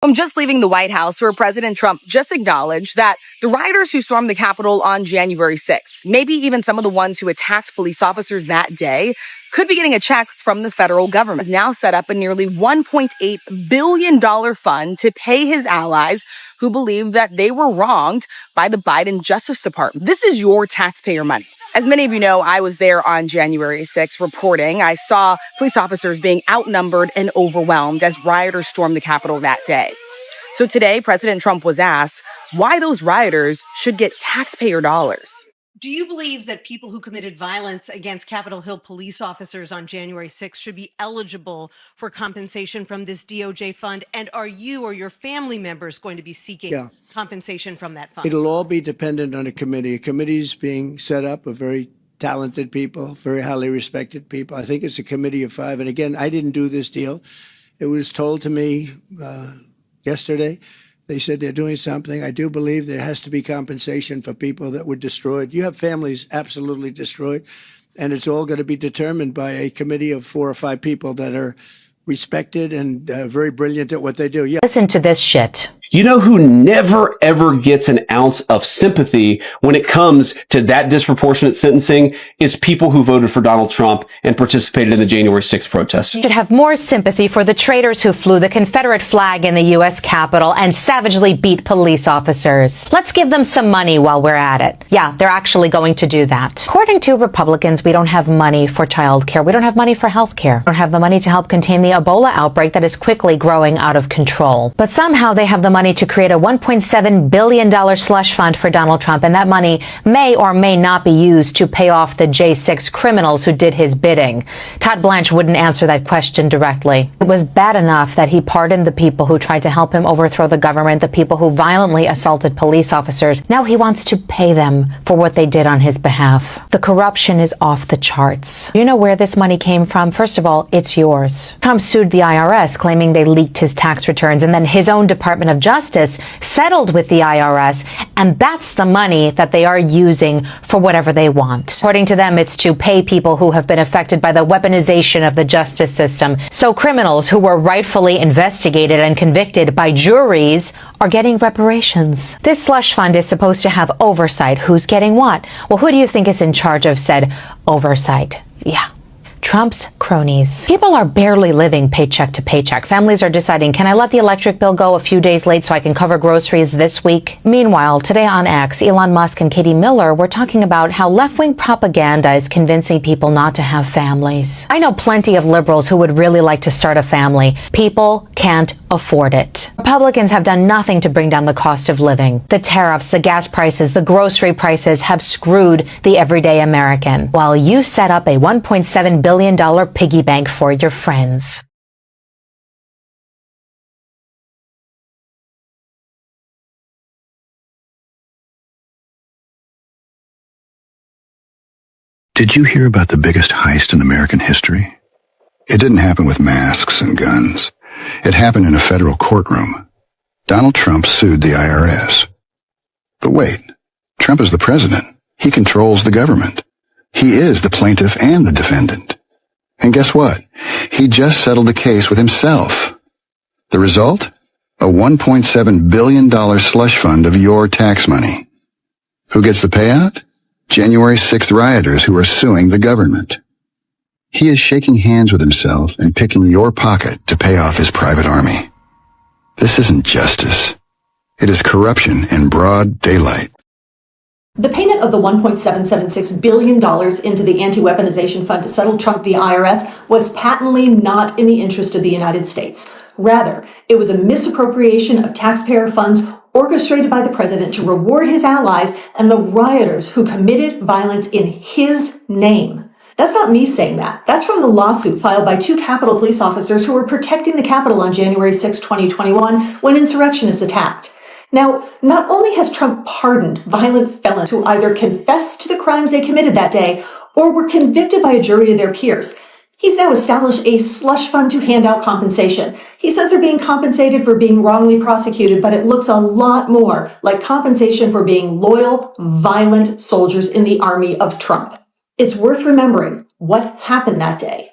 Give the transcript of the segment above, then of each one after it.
I'm just leaving the White House, where President Trump just acknowledged that the rioters who stormed the Capitol on January 6th, maybe even some of the ones who attacked police officers that day, could be getting a check from the federal government. Has now set up a nearly $1.8 billion fund to pay his allies who believe that they were wronged by the Biden Justice Department. This is your taxpayer money. As many of you know, I was there on January 6th reporting. I saw police officers being outnumbered and overwhelmed as rioters stormed the Capitol that day. So today, President Trump was asked why those rioters should get taxpayer dollars. Do you believe that people who committed violence against Capitol Hill police officers on January 6th should be eligible for compensation from this DOJ fund? And are you or your family members going to be seeking compensation from that fund? It'll all be dependent on a committee. A committee's being set up of very talented people, very highly respected people. I think it's a committee of 5. And again, I didn't do this deal. It was told to me yesterday. They said they're doing something. I do believe there has to be compensation for people that were destroyed. You have families absolutely destroyed, and it's all going to be determined by a committee of 4 or 5 people that are respected and very brilliant at what they do. Yeah. Listen to this shit. You know who never, ever gets an ounce of sympathy when it comes to that disproportionate sentencing is people who voted for Donald Trump and participated in the January 6th protest. Should have more sympathy for the traitors who flew the Confederate flag in the U.S. Capitol and savagely beat police officers. Let's give them some money while we're at it. Yeah, they're actually going to do that. According to Republicans, we don't have money for childcare. We don't have money for health care. We don't have the money to help contain the Ebola outbreak that is quickly growing out of control. But somehow they have the money to create a $1.7 billion slush fund for Donald Trump, and that money may or may not be used to pay off the J6 criminals who did his bidding. Todd Blanche wouldn't answer that question directly. It was bad enough that he pardoned the people who tried to help him overthrow the government, the people who violently assaulted police officers. Now he wants to pay them for what they did on his behalf. The corruption is off the charts. You know where this money came from? First of all, it's yours. Trump sued the IRS, claiming they leaked his tax returns, and then his own Department of Justice settled with the IRS, and that's the money that they are using for whatever they want. According to them, it's to pay people who have been affected by the weaponization of the justice system. So criminals who were rightfully investigated and convicted by juries are getting reparations. This slush fund is supposed to have oversight. Who's getting what? Well, who do you think is in charge of said oversight? Yeah. Trump's cronies. People are barely living paycheck to paycheck. Families are deciding, can I let the electric bill go a few days late so I can cover groceries this week? Meanwhile, today on X, Elon Musk and Katie Miller were talking about how left-wing propaganda is convincing people not to have families. I know plenty of liberals who would really like to start a family. People can't afford it. Republicans have done nothing to bring down the cost of living. The tariffs, the gas prices, the grocery prices have screwed the everyday American, while you set up a $1.7 billion piggy bank for your friends. Did you hear about the biggest heist in American history? It didn't happen with masks and guns. It happened in a federal courtroom. Donald Trump sued the IRS. But wait, Trump is the president. He controls the government. He is the plaintiff and the defendant. And guess what? He just settled the case with himself. The result? A $1.7 billion slush fund of your tax money. Who gets the payout? January 6th rioters who are suing the government. He is shaking hands with himself and picking your pocket to pay off his private army. This isn't justice. It is corruption in broad daylight. The payment of the $1.776 billion into the anti-weaponization fund to settle Trump via IRS was patently not in the interest of the United States. Rather, it was a misappropriation of taxpayer funds orchestrated by the president to reward his allies and the rioters who committed violence in his name. That's not me saying that. That's from the lawsuit filed by 2 Capitol police officers who were protecting the Capitol on January 6, 2021, when insurrectionists attacked. Now, not only has Trump pardoned violent felons who either confessed to the crimes they committed that day or were convicted by a jury of their peers, he's now established a slush fund to hand out compensation. He says they're being compensated for being wrongly prosecuted, but it looks a lot more like compensation for being loyal, violent soldiers in the army of Trump. It's worth remembering what happened that day.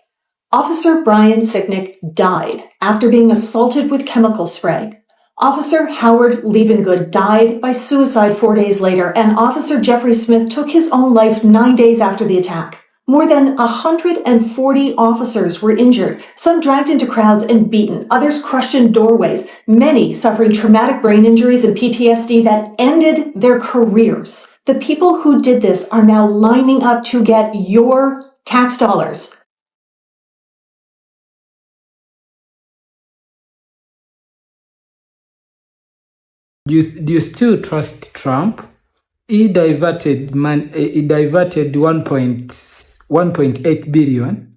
Officer Brian Sicknick died after being assaulted with chemical spray. Officer Howard Liebengood died by suicide 4 days later, and Officer Jeffrey Smith took his own life 9 days after the attack. More than 140 officers were injured, some dragged into crowds and beaten, others crushed in doorways, many suffering traumatic brain injuries and PTSD that ended their careers. The people who did this are now lining up to get your tax dollars. Do you still trust Trump? He diverted 1.8 billion,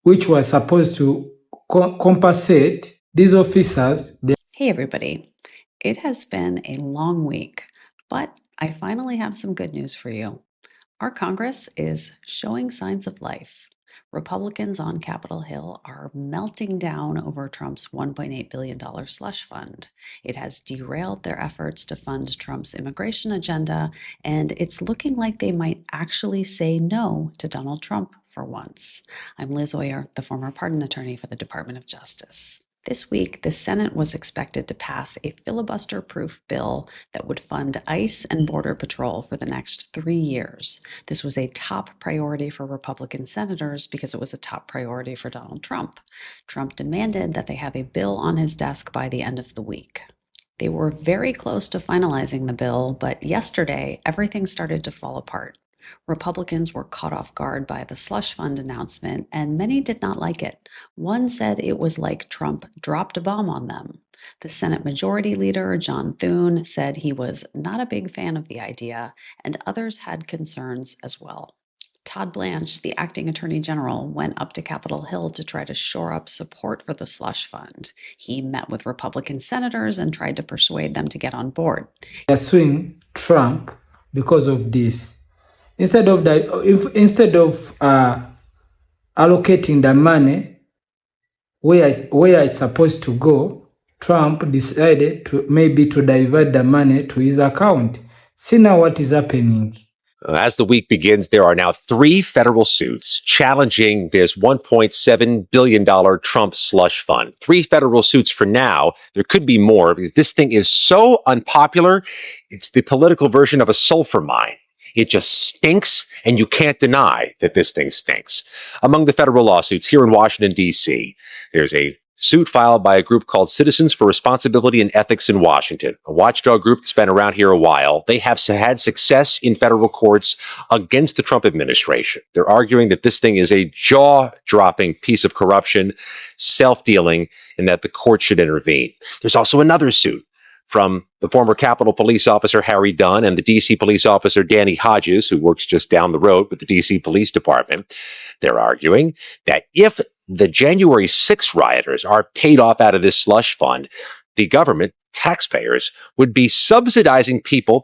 which was supposed to compensate these officers. Hey everybody, it has been a long week, but I finally have some good news for you. Our Congress is showing signs of life. Republicans on Capitol Hill are melting down over Trump's $1.8 billion slush fund. It has derailed their efforts to fund Trump's immigration agenda, and it's looking like they might actually say no to Donald Trump for once. I'm Liz Oyer, the former pardon attorney for the Department of Justice. This week, the Senate was expected to pass a filibuster-proof bill that would fund ICE and Border Patrol for the next 3 years. This was a top priority for Republican senators because it was a top priority for Donald Trump. Trump demanded that they have a bill on his desk by the end of the week. They were very close to finalizing the bill, but yesterday, everything started to fall apart. Republicans were caught off guard by the slush fund announcement, and many did not like it. One said it was like Trump dropped a bomb on them. The Senate Majority Leader, John Thune, said he was not a big fan of the idea, and others had concerns as well. Todd Blanche, the acting attorney general, went up to Capitol Hill to try to shore up support for the slush fund. He met with Republican senators and tried to persuade them to get on board. They're suing Trump because of this. Instead of allocating the money where it's supposed to go, Trump decided to divert the money to his account. See now what is happening. As the week begins, there are now 3 federal suits challenging this $1.7 billion Trump slush fund. 3 federal suits for now. There could be more because this thing is so unpopular. It's the political version of a sulfur mine. It just stinks, and you can't deny that this thing stinks. Among the federal lawsuits here in Washington, D.C., there's a suit filed by a group called Citizens for Responsibility and Ethics in Washington, a watchdog group that's been around here a while. They have had success in federal courts against the Trump administration. They're arguing that this thing is a jaw-dropping piece of corruption, self-dealing, and that the court should intervene. There's also another suit from the former Capitol Police Officer Harry Dunn and the D.C. Police Officer Danny Hodges, who works just down the road with the D.C. Police Department. They're arguing that if the January 6 rioters are paid off out of this slush fund, the government, taxpayers, would be subsidizing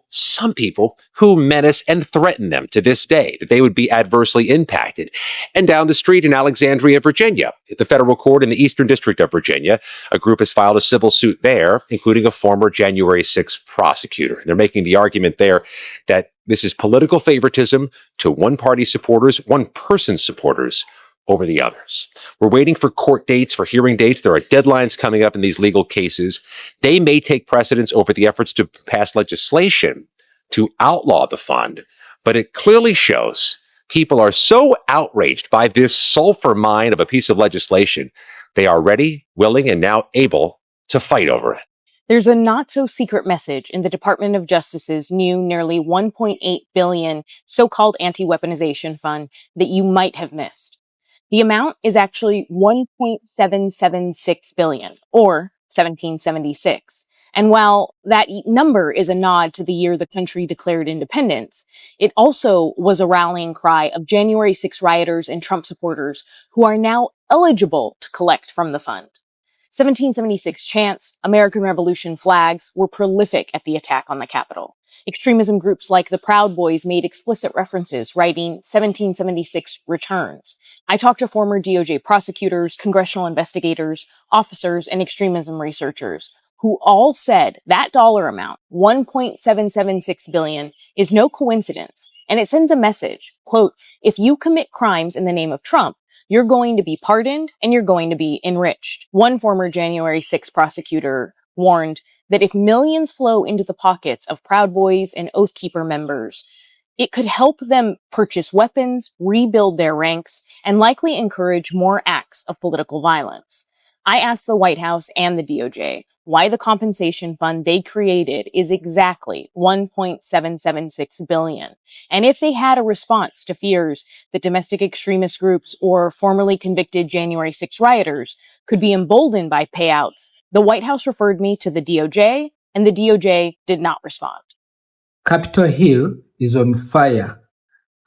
some people who menace and threaten them to this day, that they would be adversely impacted. And down the street in Alexandria, Virginia, at the federal court in the Eastern District of Virginia, a group has filed a civil suit there, including a former January 6 prosecutor. They're making the argument there that this is political favoritism to one-party supporters, one-person supporters, over the others. We're waiting for court dates, for hearing dates. There are deadlines coming up in these legal cases. They may take precedence over the efforts to pass legislation to outlaw the fund, but it clearly shows people are so outraged by this sulfur mine of a piece of legislation, they are ready, willing, and now able to fight over it. There's a not-so-secret message in the Department of Justice's new nearly $1.8 billion so-called anti-weaponization fund that you might have missed. The amount is actually $1.776 billion, or 1776. And while that number is a nod to the year the country declared independence, it also was a rallying cry of January 6 rioters and Trump supporters who are now eligible to collect from the fund. 1776 chants, American Revolution flags were prolific at the attack on the Capitol. Extremism groups like the Proud Boys made explicit references, writing 1776 returns. I talked to former DOJ prosecutors, congressional investigators, officers, and extremism researchers who all said that dollar amount, $1.776 billion, is no coincidence, and it sends a message, quote, if you commit crimes in the name of Trump, you're going to be pardoned and you're going to be enriched. One former January 6 prosecutor warned, that if millions flow into the pockets of Proud Boys and Oath Keeper members, it could help them purchase weapons, rebuild their ranks, and likely encourage more acts of political violence. I asked the White House and the DOJ why the compensation fund they created is exactly $1.776 billion, and if they had a response to fears that domestic extremist groups or formerly convicted January 6 rioters could be emboldened by payouts. The White House referred me to the DOJ, and the DOJ did not respond. Capitol Hill is on fire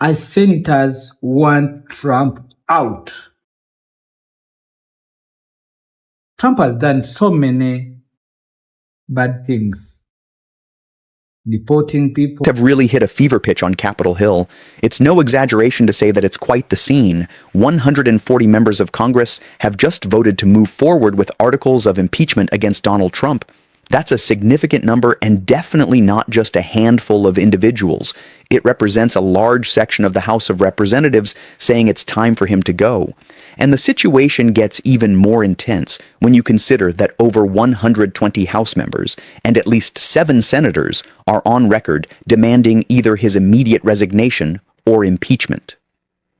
as senators want Trump out. Trump has done so many bad things. Deporting people. Have really hit a fever pitch on Capitol Hill. It's no exaggeration to say that it's quite the scene. 140 members of Congress have just voted to move forward with articles of impeachment against Donald Trump. That's a significant number and definitely not just a handful of individuals. It represents a large section of the House of Representatives saying it's time for him to go. And the situation gets even more intense when you consider that over 120 House members and at least 7 senators are on record demanding either his immediate resignation or impeachment.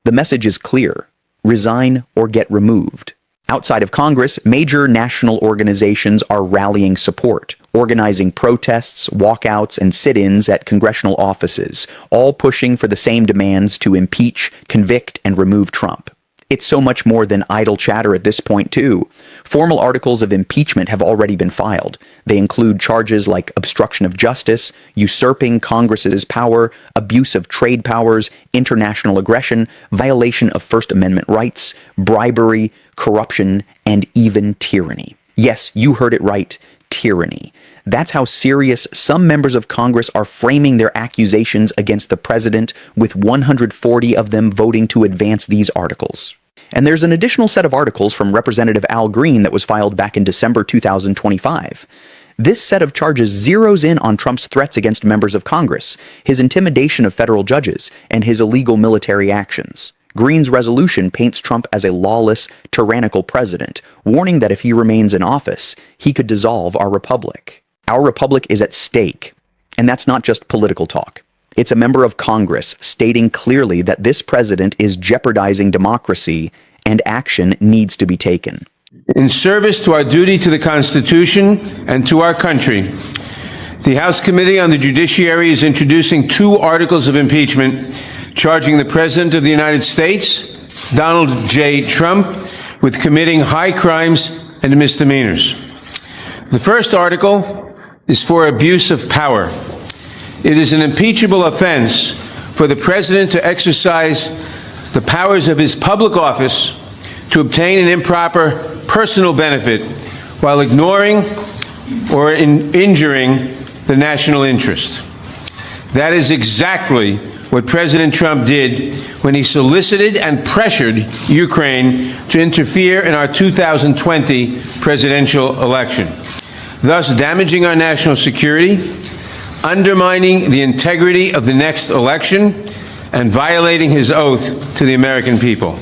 The message is clear: resign or get removed. Outside of Congress, major national organizations are rallying support, organizing protests, walkouts, and sit-ins at congressional offices, all pushing for the same demands to impeach, convict, and remove Trump. It's so much more than idle chatter at this point, too. Formal articles of impeachment have already been filed. They include charges like obstruction of justice, usurping Congress's power, abuse of trade powers, international aggression, violation of First Amendment rights, bribery, corruption, and even tyranny. Yes, you heard it right, tyranny. That's how serious some members of Congress are framing their accusations against the president, with 140 of them voting to advance these articles. And there's an additional set of articles from Representative Al Green that was filed back in December 2025. This set of charges zeroes in on Trump's threats against members of Congress, his intimidation of federal judges, and his illegal military actions. Green's resolution paints Trump as a lawless, tyrannical president, warning that if he remains in office, he could dissolve our republic. Our republic is at stake, and that's not just political talk. It's a member of Congress stating clearly that this president is jeopardizing democracy and action needs to be taken. In service to our duty to the Constitution and to our country, the House Committee on the Judiciary is introducing 2 articles of impeachment charging the President of the United States, Donald J. Trump, with committing high crimes and misdemeanors. The first article is for abuse of power. It is an impeachable offense for the President to exercise the powers of his public office to obtain an improper personal benefit while ignoring or injuring the national interest. That is exactly what President Trump did when he solicited and pressured Ukraine to interfere in our 2020 presidential election, thus damaging our national security, undermining the integrity of the next election, and violating his oath to the American people.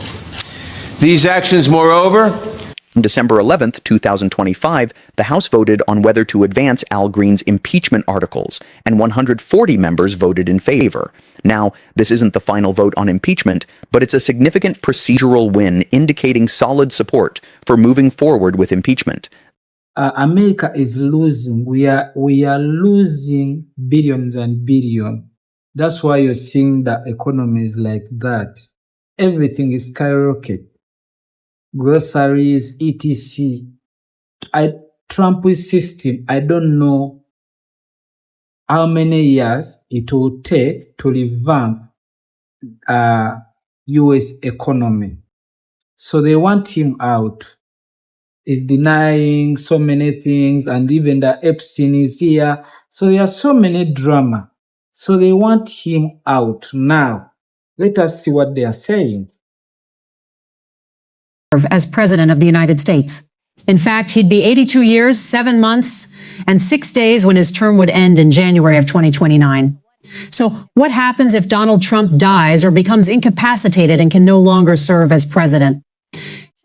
These actions, moreover, On December 11th, 2025, the House voted on whether to advance Al Green's impeachment articles, and 140 members voted in favor. Now, this isn't the final vote on impeachment, but it's a significant procedural win indicating solid support for moving forward with impeachment. America is losing. We are losing billions and billions. That's why you're seeing the economy is like that. Everything is skyrocketing. Groceries, etc. Trump's system, I don't know how many years it will take to revamp U.S. economy. So they want him out. He's denying so many things, and even the Epstein is here. So there are so many drama. So they want him out now. Let us see what they are saying. As President of the United States. In fact, he'd be 82 years, 7 months, and 6 days when his term would end in January of 2029. So what happens if Donald Trump dies or becomes incapacitated and can no longer serve as president?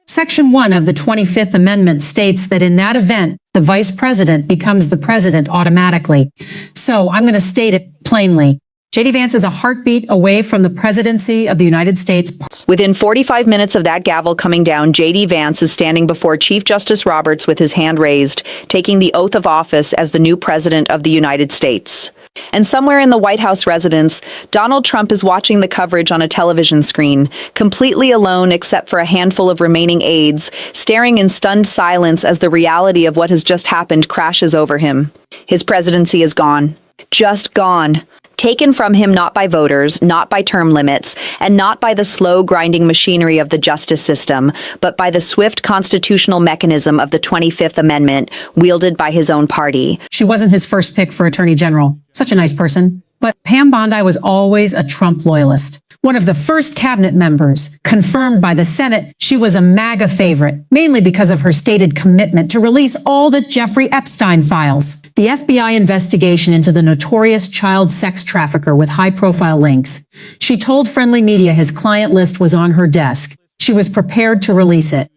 Section 1 of the 25th Amendment states that in that event, the vice president becomes the president automatically. So I'm going to state it plainly. J.D. Vance is a heartbeat away from the presidency of the United States. Within 45 minutes of that gavel coming down, J.D. Vance is standing before Chief Justice Roberts with his hand raised, taking the oath of office as the new president of the United States. And somewhere in the White House residence, Donald Trump is watching the coverage on a television screen, completely alone except for a handful of remaining aides, staring in stunned silence as the reality of what has just happened crashes over him. His presidency is gone. Just gone. Taken from him not by voters, not by term limits, and not by the slow grinding machinery of the justice system, but by the swift constitutional mechanism of the 25th Amendment, wielded by his own party. She wasn't his first pick for Attorney General. Such a nice person. But Pam Bondi was always a Trump loyalist. One of the first cabinet members, confirmed by the Senate, she was a MAGA favorite, mainly because of her stated commitment to release all the Jeffrey Epstein files. The FBI investigation into the notorious child sex trafficker with high-profile links. She told Friendly Media his client list was on her desk. She was prepared to release it.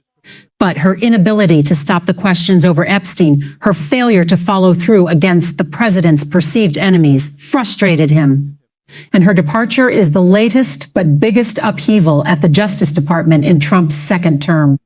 But her inability to stop the questions over Epstein, her failure to follow through against the president's perceived enemies, frustrated him. And her departure is the latest but biggest upheaval at the Justice Department in Trump's second term.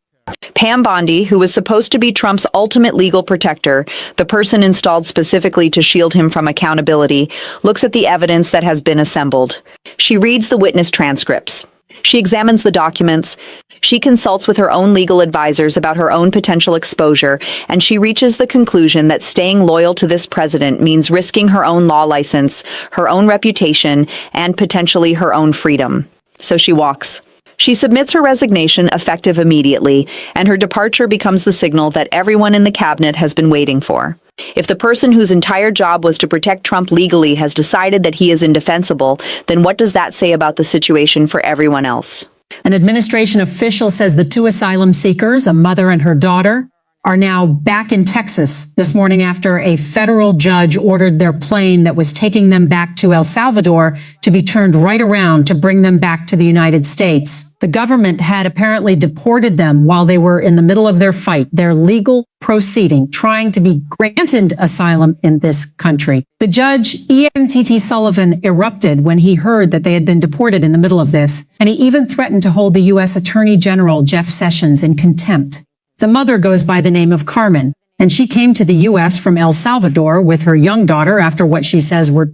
Pam Bondi, who was supposed to be Trump's ultimate legal protector, the person installed specifically to shield him from accountability, looks at the evidence that has been assembled. She reads the witness transcripts. She examines the documents. She consults with her own legal advisors about her own potential exposure, and she reaches the conclusion that staying loyal to this president means risking her own law license, her own reputation, and potentially her own freedom. So she walks. She submits her resignation effective immediately, and her departure becomes the signal that everyone in the cabinet has been waiting for. If the person whose entire job was to protect Trump legally has decided that he is indefensible, then what does that say about the situation for everyone else? An administration official says the two asylum seekers, a mother and her daughter, are now back in Texas this morning after a federal judge ordered their plane that was taking them back to El Salvador to be turned right around to bring them back to the United States. The government had apparently deported them while they were in the middle of their fight, their legal proceeding, trying to be granted asylum in this country. The judge, E.M.T.T. Sullivan, erupted when he heard that they had been deported in the middle of this, and he even threatened to hold the U.S. Attorney General Jeff Sessions in contempt. The mother goes by the name of Carmen, and she came to the U.S. from El Salvador with her young daughter after what she says were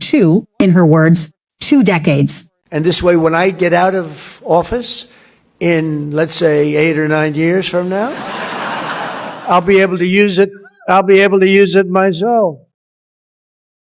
in her words, 2 decades. And this way, when I get out of office in, let's say, 8 or 9 years from now, I'll be able to use it. I'll be able to use it myself.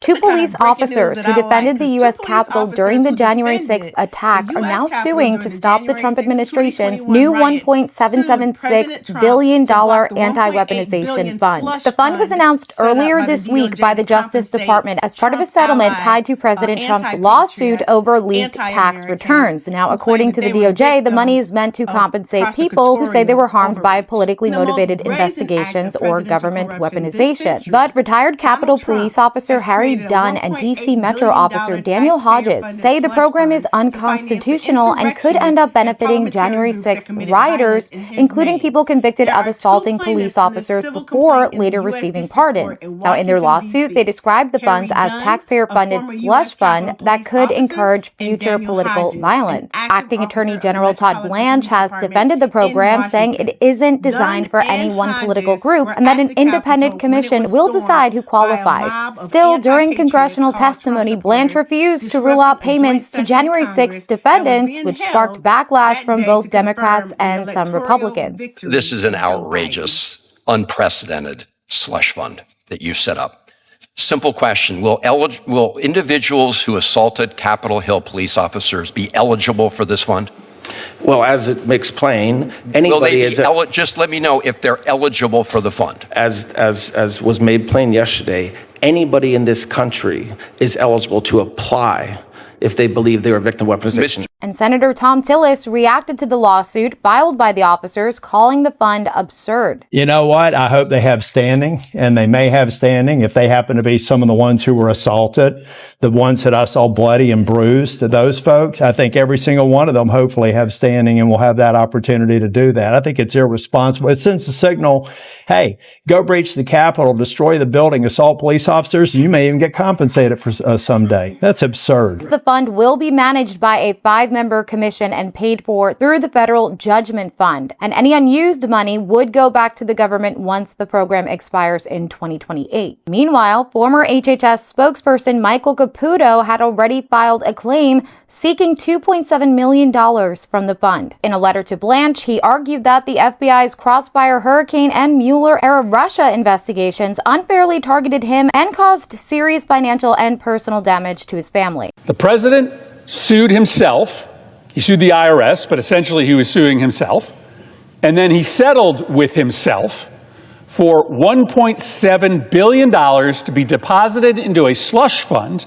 Two police officers who defended the U.S. Capitol during the January 6th attack are now suing to stop the Trump administration's new $1.776 billion anti-weaponization fund. The fund was announced earlier this week by the Justice Department as part of a settlement tied to President Trump's lawsuit over leaked tax returns. Now, according to the DOJ, the money is meant to compensate people who say they were harmed by politically motivated investigations or government weaponization. But retired Capitol Police Officer Harry Dunn and D.C. Metro Officer Daniel Hodges say the program is unconstitutional and could end up benefiting January 6th rioters, including people convicted of assaulting police officers before later receiving pardons. Now, in their lawsuit, they described the funds as taxpayer-funded slush fund that could encourage future political violence. Acting Attorney General Todd Blanche has defended the program, saying it isn't designed for any one political group and that an independent commission will decide who qualifies. Still, during congressional testimony, Blanche refused to rule out payments to January 6th defendants, which sparked backlash from both Democrats and some Republicans. This is an outrageous, unprecedented slush fund that you set up. Simple question. Will individuals who assaulted Capitol Hill police officers be eligible for this fund? Well, as it makes plain, anybody is just let me know if they're eligible for the fund. As was made plain yesterday, anybody in this country is eligible to apply if they believe they're a victim of weaponization. And Senator Tom Tillis reacted to the lawsuit filed by the officers, calling the fund absurd. You know what? I hope they have standing, and they may have standing if they happen to be some of the ones who were assaulted, the ones that I saw bloody and bruised, to those folks. I think every single one of them hopefully have standing and will have that opportunity to do that. I think it's irresponsible. It sends a signal, hey, go breach the Capitol, destroy the building, assault police officers, and you may even get compensated for someday. That's absurd. The fund will be managed by a 5-member commission and paid for through the Federal Judgment Fund. And any unused money would go back to the government once the program expires in 2028. Meanwhile, former HHS spokesperson Michael Caputo had already filed a claim seeking $2.7 million from the fund. In a letter to Blanche, he argued that the FBI's Crossfire Hurricane and Mueller-era Russia investigations unfairly targeted him and caused serious financial and personal damage to his family. The president sued himself. He sued the IRS, but essentially he was suing himself. And then he settled with himself for $1.7 billion to be deposited into a slush fund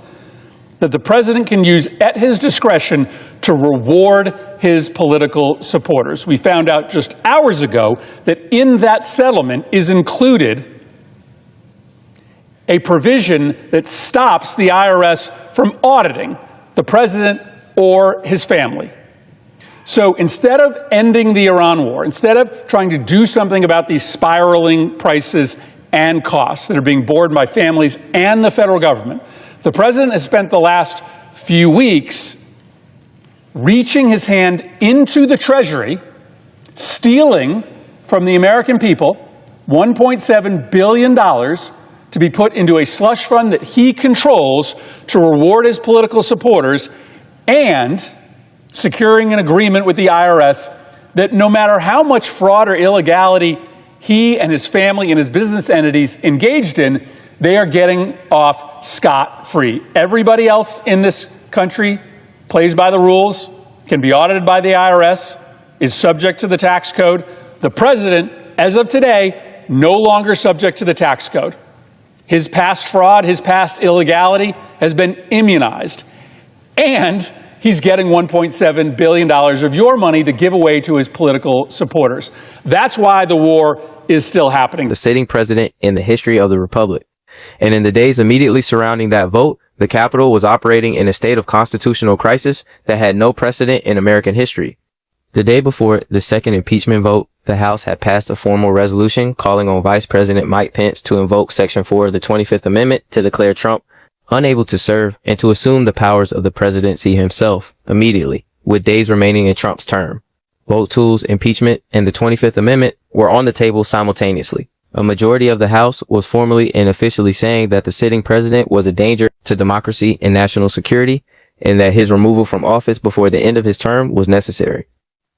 that the president can use at his discretion to reward his political supporters. We found out just hours ago that in that settlement is included a provision that stops the IRS from auditing the president or his family. So instead of ending the Iran war, instead of trying to do something about these spiraling prices and costs that are being borne by families and the federal government, the president has spent the last few weeks reaching his hand into the Treasury, stealing from the American people $1.7 billion to be put into a slush fund that he controls to reward his political supporters, and securing an agreement with the IRS that no matter how much fraud or illegality he and his family and his business entities engaged in, they are getting off scot-free. Everybody else in this country plays by the rules, can be audited by the IRS, is subject to the tax code. The president, as of today, no longer subject to the tax code. His past fraud, his past illegality has been immunized. And he's getting $1.7 billion of your money to give away to his political supporters. That's why the war is still happening. The sitting president in the history of the republic. And in the days immediately surrounding that vote, the Capitol was operating in a state of constitutional crisis that had no precedent in American history. The day before the second impeachment vote, the House had passed a formal resolution calling on Vice President Mike Pence to invoke Section 4 of the 25th Amendment to declare Trump unable to serve and to assume the powers of the presidency himself immediately, with days remaining in Trump's term. Vote tools, impeachment, and the 25th Amendment were on the table simultaneously. A majority of the House was formally and officially saying that the sitting president was a danger to democracy and national security, and that his removal from office before the end of his term was necessary.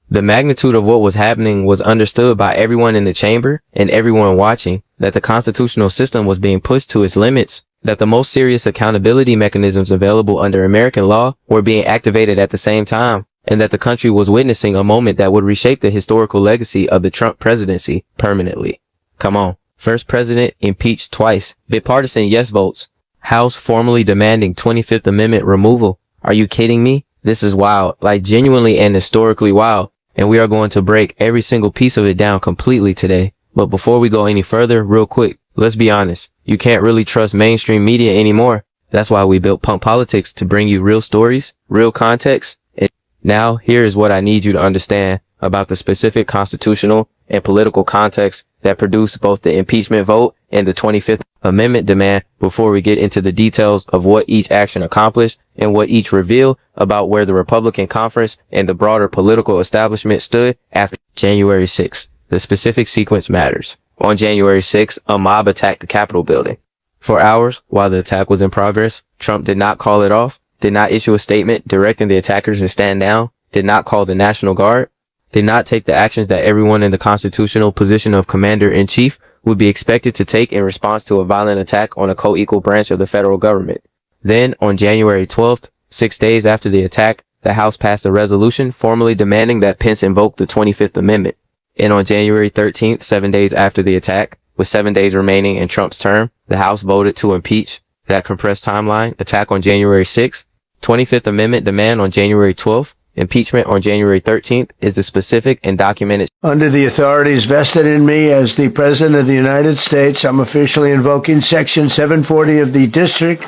The magnitude of what was happening was understood by everyone in the chamber and everyone watching, that the constitutional system was being pushed to its limits, that the most serious accountability mechanisms available under American law were being activated at the same time, and that the country was witnessing a moment that would reshape the historical legacy of the Trump presidency permanently. Come on. First president impeached twice. Bipartisan yes votes. House formally demanding 25th Amendment removal. Are you kidding me? This is wild, like genuinely and historically wild. And we are going to break every single piece of it down completely today. But before we go any further, real quick, let's be honest. You can't really trust mainstream media anymore. That's why we built Pump Politics, to bring you real stories, real context. And now, here is what I need you to understand about the specific constitutional and political context that produced both the impeachment vote and the 25th Amendment demand before we get into the details of what each action accomplished and what each revealed about where the Republican conference and the broader political establishment stood after January 6th. The specific sequence matters. On January 6th, a mob attacked the Capitol building. For hours, while the attack was in progress, Trump did not call it off, did not issue a statement directing the attackers to stand down, did not call the National Guard, did not take the actions that everyone in the constitutional position of commander-in-chief would be expected to take in response to a violent attack on a co-equal branch of the federal government. Then, on January 12th, 6 days after the attack, the House passed a resolution formally demanding that Pence invoke the 25th Amendment. And on January 13th, 7 days after the attack, with 7 days remaining in Trump's term, the House voted to impeach. That compressed timeline, attack on January 6th, 25th Amendment demand on January 12th, Impeachment on January 13th is the specific and documented. Under the authorities vested in me as the President of the United States, I'm officially invoking Section 740 of the District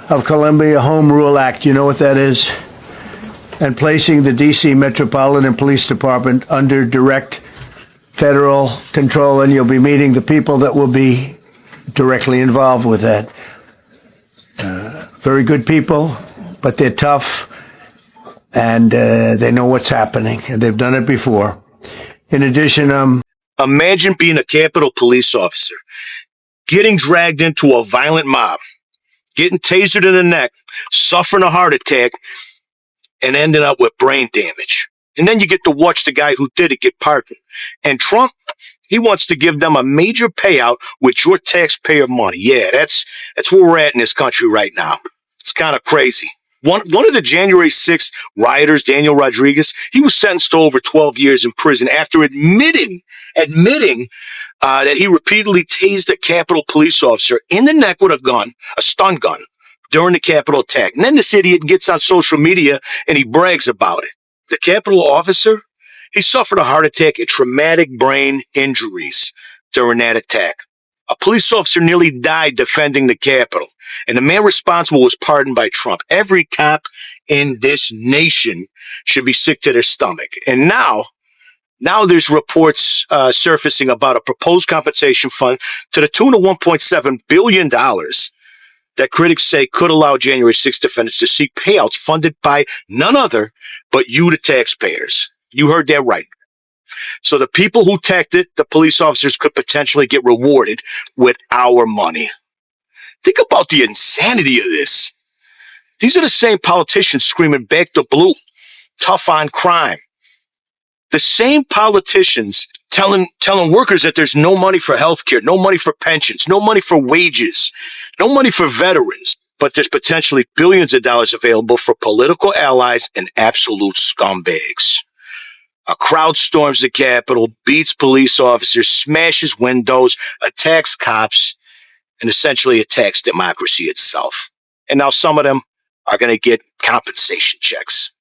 of Columbia Home Rule Act. You know what that is? And placing the D.C. Metropolitan Police Department under direct federal control, and you'll be meeting the people that will be directly involved with that. Very good people, but they're tough, and they know what's happening, and they've done it before. In addition, imagine being a Capitol police officer, getting dragged into a violent mob, getting tasered in the neck, suffering a heart attack, and ending up with brain damage. And then you get to watch the guy who did it get pardoned. And Trump, he wants to give them a major payout with your taxpayer money. Yeah, that's where we're at in this country right now. It's kind of crazy. One of the January 6th rioters, Daniel Rodriguez, he was sentenced to over 12 years in prison after admitting that he repeatedly tased a Capitol police officer in the neck with a gun, a stun gun, during the Capitol attack. And then this idiot gets on social media and he brags about it. The Capitol officer, he suffered a heart attack and traumatic brain injuries during that attack. A police officer nearly died defending the Capitol, and the man responsible was pardoned by Trump. Every cop in this nation should be sick to their stomach. And now there's reports surfacing about a proposed compensation fund to the tune of $1.7 billion that critics say could allow January 6th defendants to seek payouts funded by none other but you, the taxpayers. You heard that right. So the people who attacked it, the police officers, could potentially get rewarded with our money. Think about the insanity of this. These are the same politicians screaming back the blue, tough on crime. The same politicians telling workers that there's no money for health care, no money for pensions, no money for wages, no money for veterans, but there's potentially billions of dollars available for political allies and absolute scumbags. A crowd storms the Capitol, beats police officers, smashes windows, attacks cops, and essentially attacks democracy itself. And now some of them are going to get compensation checks.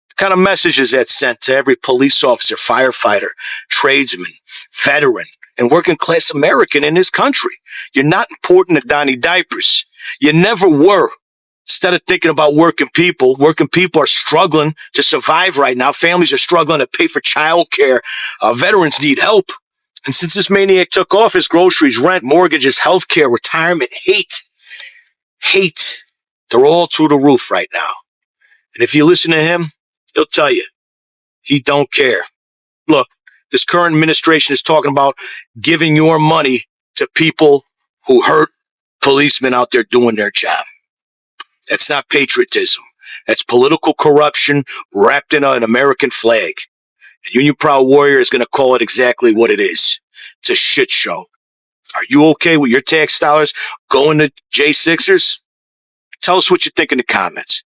What kind of message is that sent to every police officer, firefighter, tradesman, veteran, and working class American in this country? You're not important to Donnie Diapers. You never were. Instead of thinking about working people are struggling to survive right now. Families are struggling to pay for childcare. Veterans need help. And since this maniac took office, groceries, rent, mortgages, healthcare, retirement, hate, they're all through the roof right now. And if you listen to him, he'll tell you, he don't care. Look, this current administration is talking about giving your money to people who hurt policemen out there doing their job. That's not patriotism. That's political corruption wrapped in an American flag. The Union Proud Warrior is going to call it exactly what it is. It's a shit show. Are you okay with your tax dollars going to J6ers? Tell us what you think in the comments.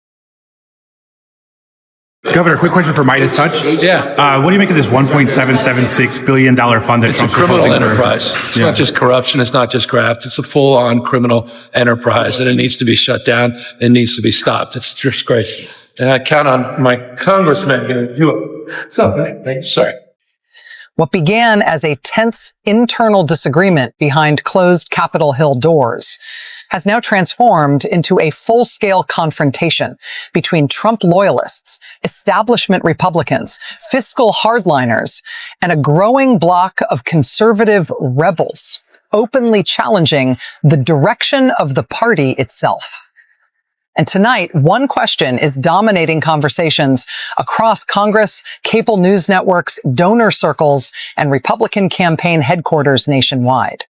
Governor, quick question for Midas Touch. Yeah. What do you make of this $1.776 billion fund that It's Trump's a criminal proposing enterprise. It's not just corruption. It's not just graft. It's a full-on criminal enterprise, and it needs to be shut down. It needs to be stopped. It's disgrace. And I count on my congressman to do it. So, sorry. What began as a tense internal disagreement behind closed Capitol Hill doors has now transformed into a full-scale confrontation between Trump loyalists, establishment Republicans, fiscal hardliners, and a growing bloc of conservative rebels, openly challenging the direction of the party itself. And tonight, one question is dominating conversations across Congress, cable news networks, donor circles, and Republican campaign headquarters nationwide.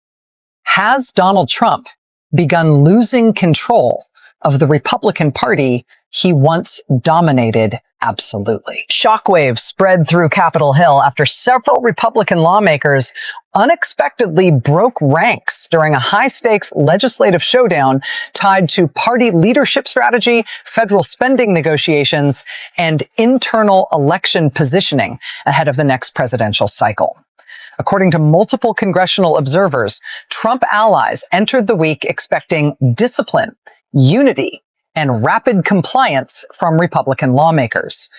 Has Donald Trump begun losing control of the Republican Party he once dominated absolutely? Shockwaves spread through Capitol Hill after several Republican lawmakers unexpectedly broke ranks during a high-stakes legislative showdown tied to party leadership strategy, federal spending negotiations, and internal election positioning ahead of the next presidential cycle. According to multiple congressional observers, Trump allies entered the week expecting discipline, unity, and rapid compliance from Republican lawmakers.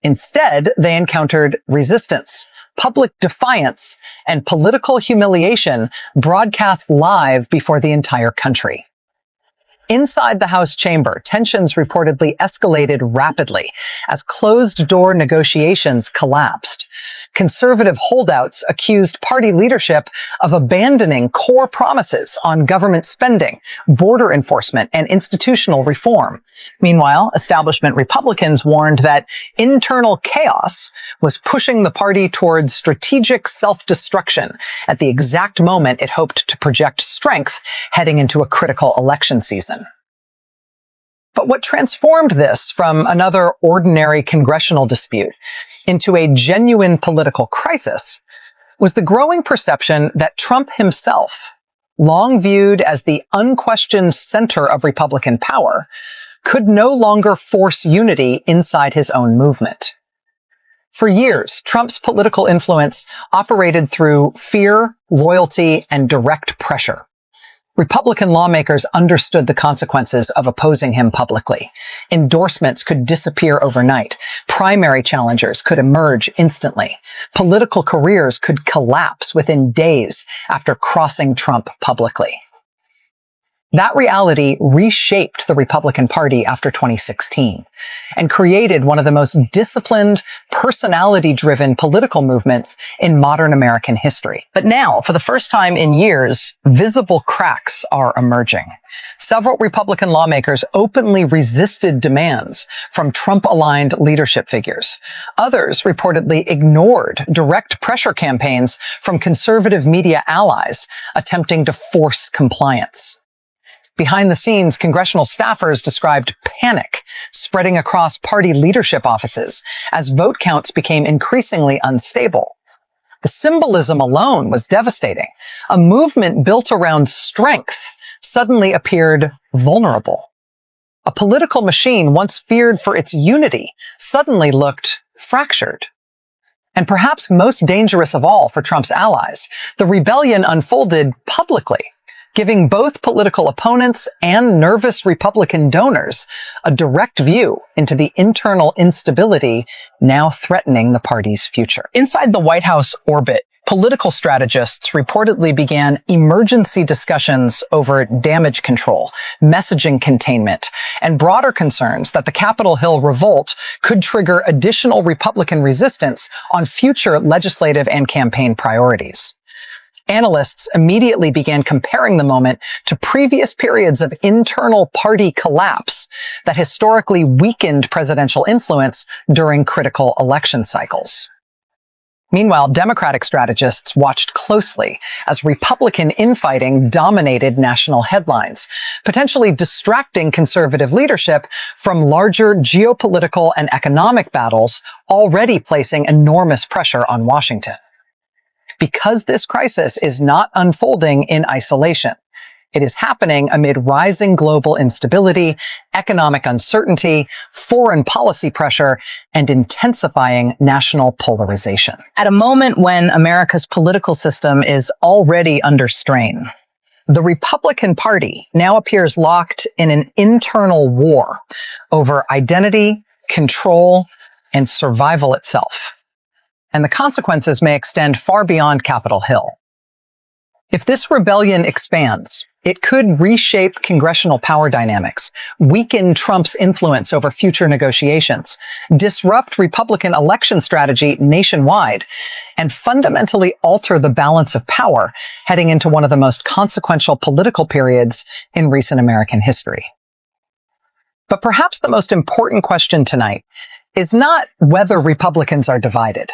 Instead, they encountered resistance, public defiance, and political humiliation broadcast live before the entire country. Inside the House chamber, tensions reportedly escalated rapidly as closed-door negotiations collapsed. Conservative holdouts accused party leadership of abandoning core promises on government spending, border enforcement, and institutional reform. Meanwhile, establishment Republicans warned that internal chaos was pushing the party towards strategic self-destruction at the exact moment it hoped to project strength heading into a critical election season. But what transformed this from another ordinary congressional dispute into a genuine political crisis was the growing perception that Trump himself, long viewed as the unquestioned center of Republican power, could no longer force unity inside his own movement. For years, Trump's political influence operated through fear, loyalty, and direct pressure. Republican lawmakers understood the consequences of opposing him publicly. Endorsements could disappear overnight. Primary challengers could emerge instantly. Political careers could collapse within days after crossing Trump publicly. That reality reshaped the Republican Party after 2016 and created one of the most disciplined, personality-driven political movements in modern American history. But now, for the first time in years, visible cracks are emerging. Several Republican lawmakers openly resisted demands from Trump-aligned leadership figures. Others reportedly ignored direct pressure campaigns from conservative media allies attempting to force compliance. Behind the scenes, congressional staffers described panic spreading across party leadership offices as vote counts became increasingly unstable. The symbolism alone was devastating. A movement built around strength suddenly appeared vulnerable. A political machine once feared for its unity suddenly looked fractured. And perhaps most dangerous of all for Trump's allies, the rebellion unfolded publicly, giving both political opponents and nervous Republican donors a direct view into the internal instability now threatening the party's future. Inside the White House orbit, political strategists reportedly began emergency discussions over damage control, messaging containment, and broader concerns that the Capitol Hill revolt could trigger additional Republican resistance on future legislative and campaign priorities. Analysts immediately began comparing the moment to previous periods of internal party collapse that historically weakened presidential influence during critical election cycles. Meanwhile, Democratic strategists watched closely as Republican infighting dominated national headlines, potentially distracting conservative leadership from larger geopolitical and economic battles already placing enormous pressure on Washington. Because this crisis is not unfolding in isolation. It is happening amid rising global instability, economic uncertainty, foreign policy pressure, and intensifying national polarization. At a moment when America's political system is already under strain, the Republican Party now appears locked in an internal war over identity, control, and survival itself. And the consequences may extend far beyond Capitol Hill. If this rebellion expands, it could reshape congressional power dynamics, weaken Trump's influence over future negotiations, disrupt Republican election strategy nationwide, and fundamentally alter the balance of power heading into one of the most consequential political periods in recent American history. But perhaps the most important question tonight is not whether Republicans are divided.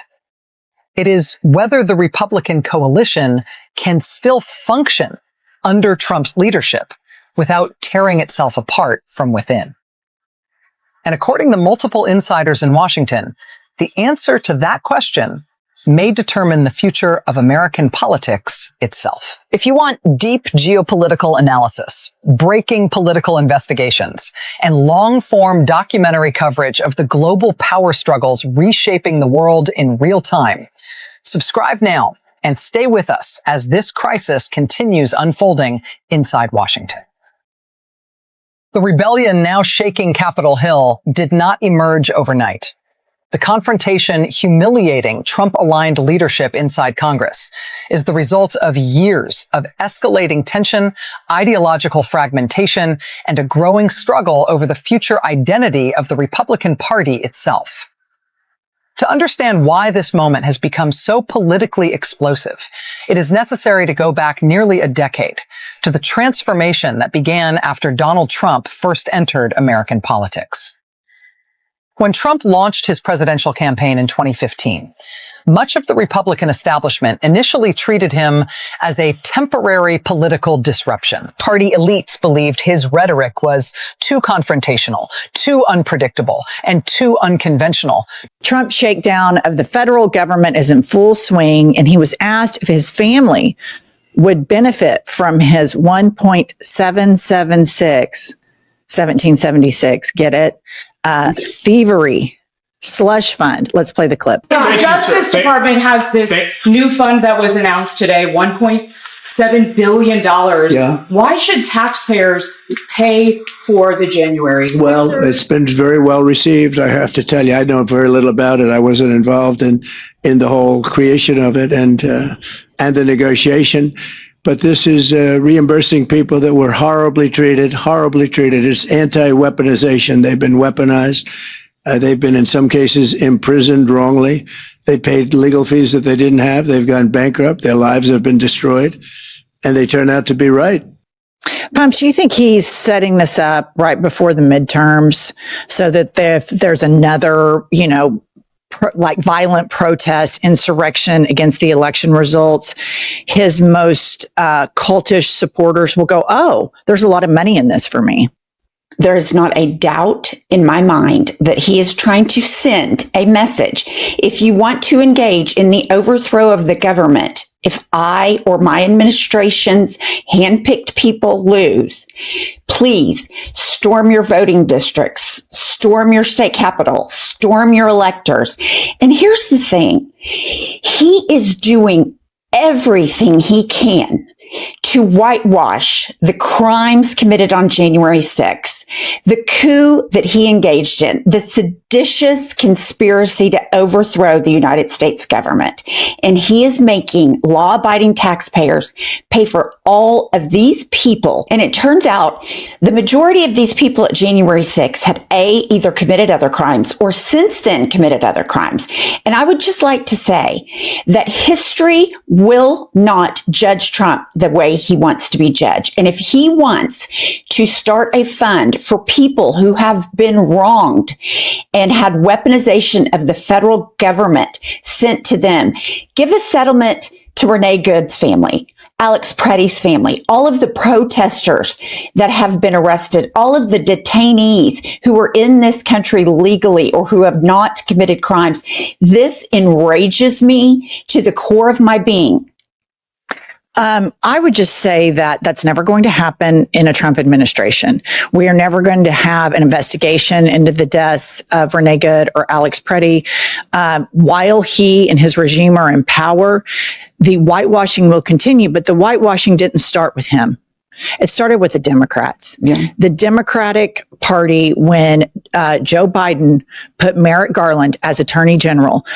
It is whether the Republican coalition can still function under Trump's leadership without tearing itself apart from within. And according to multiple insiders in Washington, the answer to that question may determine the future of American politics itself. If you want deep geopolitical analysis, breaking political investigations, and long-form documentary coverage of the global power struggles reshaping the world in real time, subscribe now and stay with us as this crisis continues unfolding inside Washington. The The rebellion now shaking Capitol Hill did not emerge overnight. The confrontation humiliating Trump-aligned leadership inside Congress is the result of years of escalating tension, ideological fragmentation, and a growing struggle over the future identity of the Republican Party itself. To understand why this moment has become so politically explosive, it is necessary to go back nearly a decade to the transformation that began after Donald Trump first entered American politics. When Trump launched his presidential campaign in 2015, much of the Republican establishment initially treated him as a temporary political disruption. Party elites believed his rhetoric was too confrontational, too unpredictable, and too unconventional. Trump's shakedown of the federal government is in full swing, and he was asked if his family would benefit from his 1776, get it? Thievery slush fund. Let's play the clip. The Justice Department has this new fund that was announced today, $1.7 billion. Yeah. Why should taxpayers pay for the January 6ers? Well, it's been very well received. I have to tell you, I know very little about it. I wasn't involved in the whole creation of it and the negotiation. But this is reimbursing people that were horribly treated. It's anti-weaponization. They've been weaponized. They've been, in some cases, imprisoned wrongly. They paid legal fees that they didn't have. They've gone bankrupt. Their lives have been destroyed. And they turn out to be right. Pumps, do you think he's setting this up right before the midterms so that if there's another, violent protest, insurrection against the election results, his most cultish supporters will go, oh, there's a lot of money in this for me? There is not a doubt in my mind that he is trying to send a message. If you want to engage in the overthrow of the government, if I or my administration's handpicked people lose, please storm your voting districts, storm your state capitals, storm your electors. And here's the thing. He is doing everything he can to whitewash the crimes committed on January 6th, the coup that he engaged in, the seditious conspiracy to overthrow the United States government. And he is making law-abiding taxpayers pay for all of these people. And it turns out the majority of these people at January 6th had either committed other crimes or since then committed other crimes. And I would just like to say that history will not judge Trump the way he wants to be judged. And if he wants to start a fund for people who have been wronged and had weaponization of the federal government sent to them, give a settlement to Renee Good's family, Alex Preddy's family, all of the protesters that have been arrested, all of the detainees who are in this country legally or who have not committed crimes. This enrages me to the core of my being. I would just say that that's never going to happen in a Trump administration. We are never going to have an investigation into the deaths of Renee Good or Alex Preddy. While he and his regime are in power, the whitewashing will continue, but the whitewashing didn't start with him. It started with the Democrats. Yeah. The Democratic Party, when Joe Biden put Merrick Garland as Attorney General,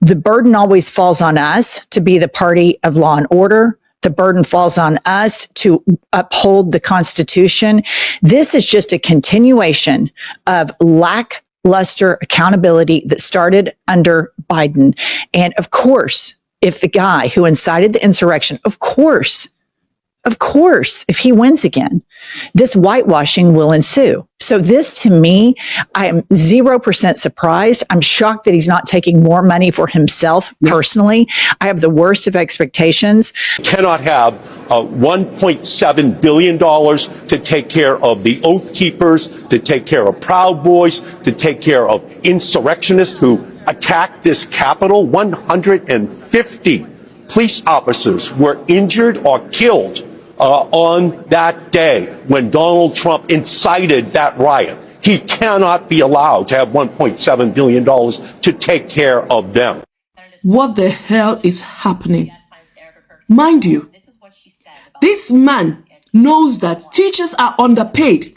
the burden always falls on us to be the party of law and order. The burden falls on us to uphold the Constitution. This is just a continuation of lackluster accountability that started under Biden. And of course, if the guy who incited the insurrection, of course, if he wins again, this whitewashing will ensue. So this, to me, I am 0% surprised. I'm shocked that he's not taking more money for himself personally. I have the worst of expectations. Cannot have $1.7 billion to take care of the Oath Keepers, to take care of Proud Boys, to take care of insurrectionists who attacked this Capitol. 150 police officers were injured or killed on that day when Donald Trump incited that riot. He cannot be allowed to have $1.7 billion to take care of them. What the hell is happening? Mind you, this man knows that teachers are underpaid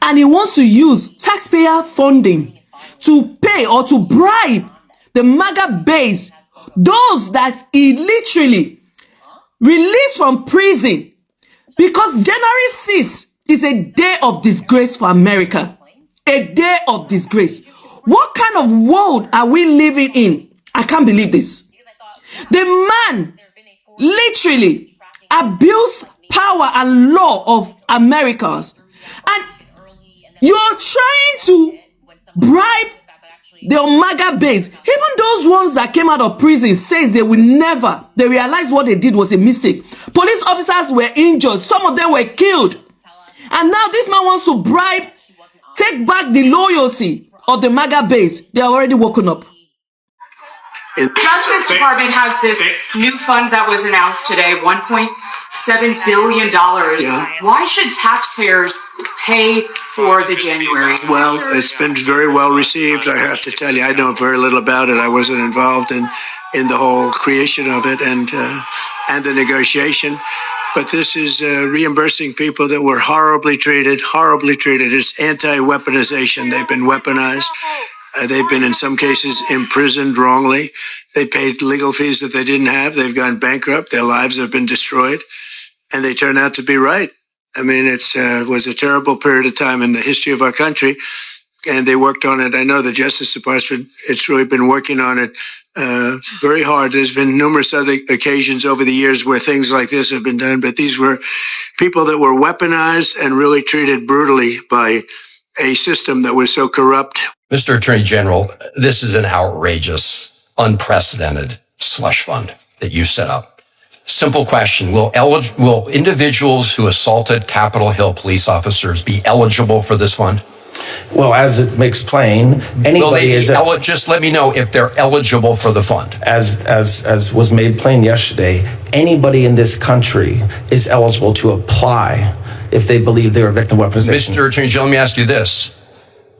and he wants to use taxpayer funding to pay or to bribe the MAGA base, those that he literally released from prison, because January 6th is a day of disgrace for America. A day of disgrace. What kind of world are we living in? I can't believe this. The man literally abused power and law of Americans. And you're trying to bribe the MAGA base. Even those ones that came out of prison says they realized what they did was a mistake. Police officers were injured. Some of them were killed. And now this man wants to bribe, take back the loyalty of the MAGA base. They are already woken up. The Justice Department has this new fund that was announced today, $1.7 billion. Yeah. Why should taxpayers pay for the January? Well, it's been very well received, I have to tell you. I know very little about it. I wasn't involved in the whole creation of it and the negotiation. But this is reimbursing people that were horribly treated. It's anti-weaponization. They've been weaponized. They've been, in some cases, imprisoned wrongly. They paid legal fees that they didn't have. They've gone bankrupt. Their lives have been destroyed. And they turn out to be right. I mean, it was a terrible period of time in the history of our country. And they worked on it. I know the Justice Department, it's really been working on it very hard. There's been numerous other occasions over the years where things like this have been done. But these were people that were weaponized and really treated brutally by a system that was so corrupt. Mr. Attorney General, this is an outrageous, unprecedented slush fund that you set up. Simple question. Will individuals who assaulted Capitol Hill police officers be eligible for this fund? Well, as it makes plain, anybody is just let me know if they're eligible for the fund. As was made plain yesterday, anybody in this country is eligible to apply if they believe they're a victim of weaponization. Mr. Attorney General, let me ask you this.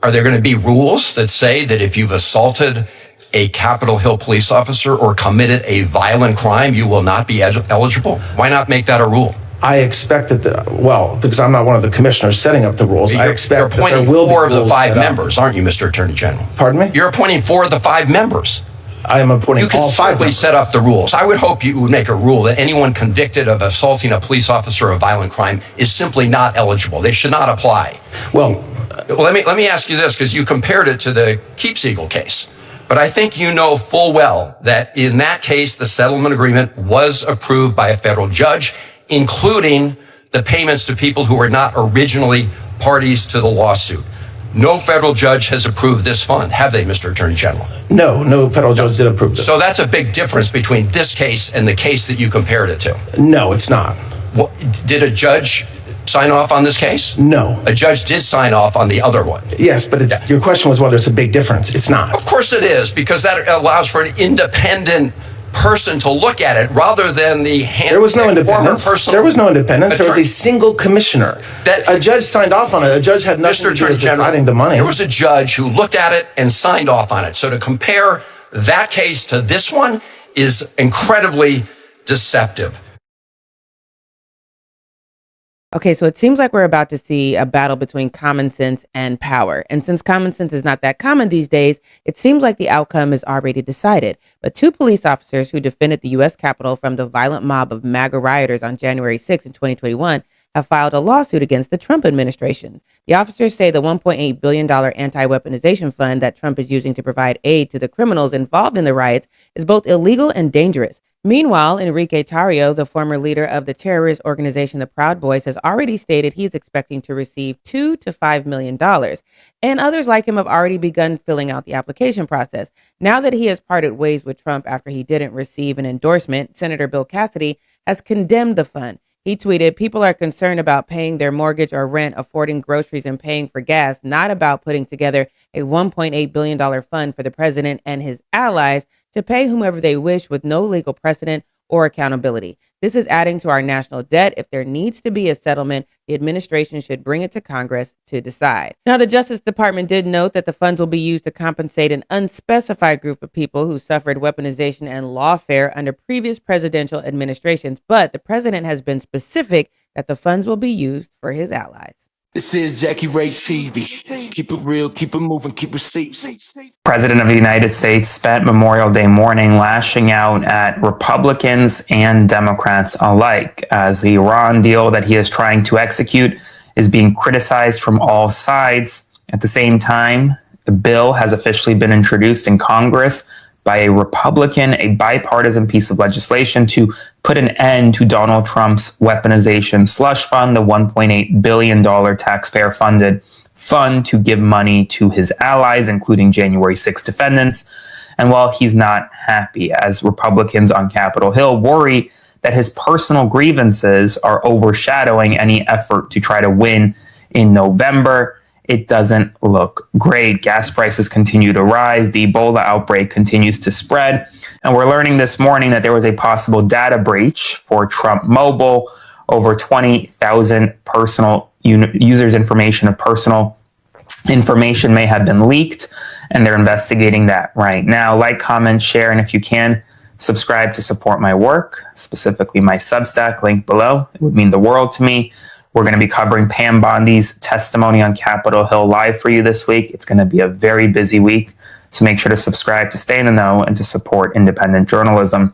Are there going to be rules that say that if you've assaulted a Capitol Hill police officer or committed a violent crime, you will not be eligible? Why not make that a rule? I expect that, because I'm not one of the commissioners setting up the rules, I expect that there will be rules. You're appointing 4 of the 5 members, aren't you, Mr. Attorney General? Pardon me? You're appointing 4 of the 5 members. I am appointing all 5 members. You can certainly set up the rules. I would hope you would make a rule that anyone convicted of assaulting a police officer or a violent crime is simply not eligible. They should not apply. Well, let me ask you this, because you compared it to the Keepseagle case. But I think you know full well that in that case, the settlement agreement was approved by a federal judge, including the payments to people who were not originally parties to the lawsuit. No federal judge has approved this fund, have they, Mr. Attorney General? No federal judge did approve this. So that's a big difference between this case and the case that you compared it to. No, it's not. Well, did a judge sign off on this case? No. A judge did sign off on the other one. Yes, but your question was whether it's a big difference. It's not. Of course it is, because that allows for an independent person to look at it rather than the There was no independence. There was no independence. There was a single commissioner. A judge signed off on it. A judge had nothing to do with deciding the money. There was a judge who looked at it and signed off on it. So to compare that case to this one is incredibly deceptive. Okay, so it seems like we're about to see a battle between common sense and power. And since common sense is not that common these days, it seems like the outcome is already decided. But 2 police officers who defended the U.S. Capitol from the violent mob of MAGA rioters on January 6 in 2021 have filed a lawsuit against the Trump administration. The officers say the $1.8 billion anti-weaponization fund that Trump is using to provide aid to the criminals involved in the riots is both illegal and dangerous. Meanwhile, Enrique Tarrio, the former leader of the terrorist organization the Proud Boys, has already stated he's expecting to receive $2 to $5 million. And others like him have already begun filling out the application process. Now that he has parted ways with Trump after he didn't receive an endorsement, Senator Bill Cassidy has condemned the fund. He tweeted, "People are concerned about paying their mortgage or rent, affording groceries, and paying for gas, not about putting together a $1.8 billion fund for the president and his allies to pay whomever they wish with no legal precedent or accountability. This is adding to our national debt. If there needs to be a settlement, the administration should bring it to Congress to decide." Now, the Justice Department did note that the funds will be used to compensate an unspecified group of people who suffered weaponization and lawfare under previous presidential administrations, but the president has been specific that the funds will be used for his allies. This is Jackie Ray TV. Keep it real, keep it moving, keep receipts. President of the United States spent Memorial Day morning lashing out at Republicans and Democrats alike as the Iran deal that he is trying to execute is being criticized from all sides. At the same time, the bill has officially been introduced in Congress by a Republican, a bipartisan piece of legislation to put an end to Donald Trump's weaponization slush fund, the $1.8 billion taxpayer-funded fund to give money to his allies, including January 6 defendants. And while he's not happy, as Republicans on Capitol Hill worry that his personal grievances are overshadowing any effort to try to win in November, it doesn't look great. Gas prices continue to rise. The Ebola outbreak continues to spread. And we're learning this morning that there was a possible data breach for Trump Mobile. Over 20,000 personal users' information of personal information may have been leaked, and they're investigating that right now. Like, comment, share, and if you can, subscribe to support my work, specifically my Substack, link below. It would mean the world to me. We're going to be covering Pam Bondi's testimony on Capitol Hill live for you this week. It's going to be a very busy week, so make sure to subscribe to stay in the know and to support independent journalism.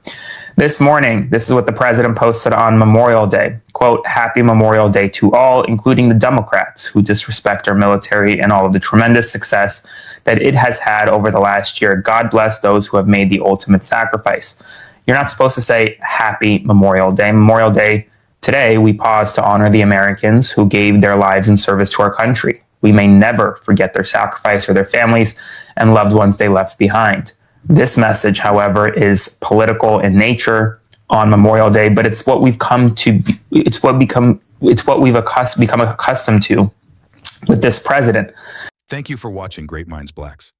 This morning, this is what the president posted on Memorial Day. Quote, "Happy Memorial Day to all, including the Democrats who disrespect our military and all of the tremendous success that it has had over the last year. God bless those who have made the ultimate sacrifice." You're not supposed to say Happy Memorial Day. Memorial Day, today, we pause to honor the Americans who gave their lives in service to our country. We may never forget their sacrifice or their families and loved ones they left behind. This message, however, is political in nature on Memorial Day, but it's what we've come to, it's what we've become accustomed to with this president. Thank you for watching Great Minds Blacks.